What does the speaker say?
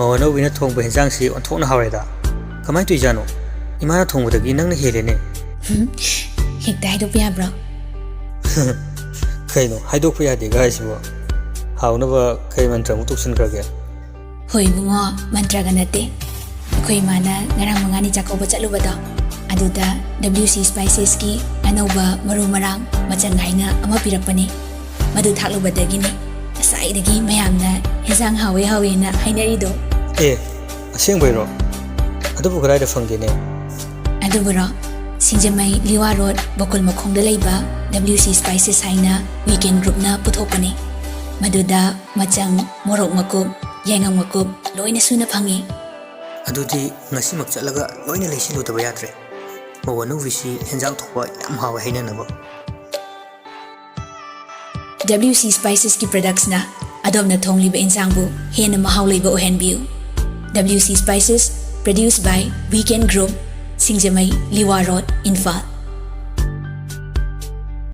ꯃꯋꯥꯅ ꯋꯤꯅ ꯊꯣꯡꯕ ꯍꯦꯟꯖꯥꯡꯁꯤ ꯑꯣꯟꯊꯣꯛꯅ ꯍꯥꯎꯔꯦꯗ ꯀꯃꯥꯏ ꯇꯧꯏꯖꯥꯅꯣ 이마나 통보다기 낭나 헬레네 헥다 하이독 ꯌꯥꯕ꯭ꯔꯣ ꯀꯩꯅꯣ ꯍꯥꯏꯗꯣꯛꯄ ꯌꯥꯗꯦ ꯒꯥꯏꯁꯤꯕꯣ ꯍꯥꯎꯅꯕ ꯀꯩ ꯃꯟꯇ꯭ꯔ ꯑꯃꯨꯛ ꯇꯧꯁꯤꯟꯈ꯭ꯔꯒꯦ ꯍꯣꯏ ꯏꯕꯨꯡꯉꯣ ꯃꯟꯇ꯭ꯔꯒ ꯅꯠꯇꯦ ꯑꯩꯈꯣꯏ ꯏꯃꯥꯅ ꯉꯔꯥꯡ ꯃꯉꯥꯅꯤ ꯆꯥꯛꯀꯧꯕ ꯆꯠꯂꯨꯕꯗꯣ ꯑꯗꯨꯗ WC Spicesꯀꯤ ꯑꯅꯧꯕ ꯃꯔꯨ ꯃꯔꯥꯡ ꯃꯆꯜ ꯍꯥꯏꯅ ꯑꯃ ꯄꯤꯔꯛꯄꯅꯤ ꯃꯗꯨ ꯊꯥꯛꯂꯨꯕꯗꯒꯤꯅꯤ ꯉꯁꯥꯏꯗꯒꯤ ꯃꯌꯥꯝꯅ ꯍꯦꯟꯖꯥꯡ ꯍꯥꯎꯋꯦ ꯍꯥꯎꯋꯦꯅ ꯍꯥꯏꯅꯔꯤꯗꯣ ꯑꯁꯦꯡꯕꯩꯔꯣ ꯑꯗꯨꯕꯨ ꯀꯗꯥꯏꯗ ꯐꯪꯒꯦꯅꯦ ꯑꯗꯨꯕꯨꯔꯣ ꯁꯤꯡꯖꯃꯩ ꯂꯤꯋꯥ ꯔꯣꯗ ꯕꯣꯀꯨꯜ ꯃꯈꯣꯡꯗ ꯂꯩꯕ WC Spices ꯍꯥꯏꯅ ꯋꯤꯀꯦꯟ ꯒ꯭ꯔꯨꯞꯅ ꯄꯨꯊꯣꯛꯄꯅꯤ ꯃꯗꯨꯗ ꯃꯆꯪ ꯃꯣꯔꯣꯛ ꯃꯀꯨꯞ ꯌꯥꯏꯉꯪ ꯃꯀꯨꯞ ꯂꯣꯏꯅ ꯁꯨꯅ ꯐꯪꯏ ꯑꯗꯨꯗꯤ ꯉꯁꯤꯃꯛ ꯆꯠꯂꯒ ꯂꯣꯏꯅ ꯂꯩꯁꯤꯜꯂꯨꯗꯕ ꯌꯥꯗ꯭ꯔꯦ ꯃꯋꯥꯅ ꯋꯤꯁꯤ ꯍꯦꯟꯖꯥꯡ ꯊꯣꯛꯄ ꯌꯥꯝ ꯍꯥꯎꯋꯦ ꯍꯥꯏꯅꯅꯕ WC Spicesꯀꯤ ꯄ꯭ꯔꯗꯛꯁꯅ ꯑꯗꯣꯝꯅ ꯊꯣꯡꯂꯤꯕ ꯏꯟꯁꯥꯡꯕꯨ ꯍꯦꯟꯅ ꯃꯍꯥꯎ ꯂꯩꯕ ꯑꯣꯏꯍꯟꯕꯤꯌꯨ WC Spices produced by Weekend Group Singjamai Liwa Road Infal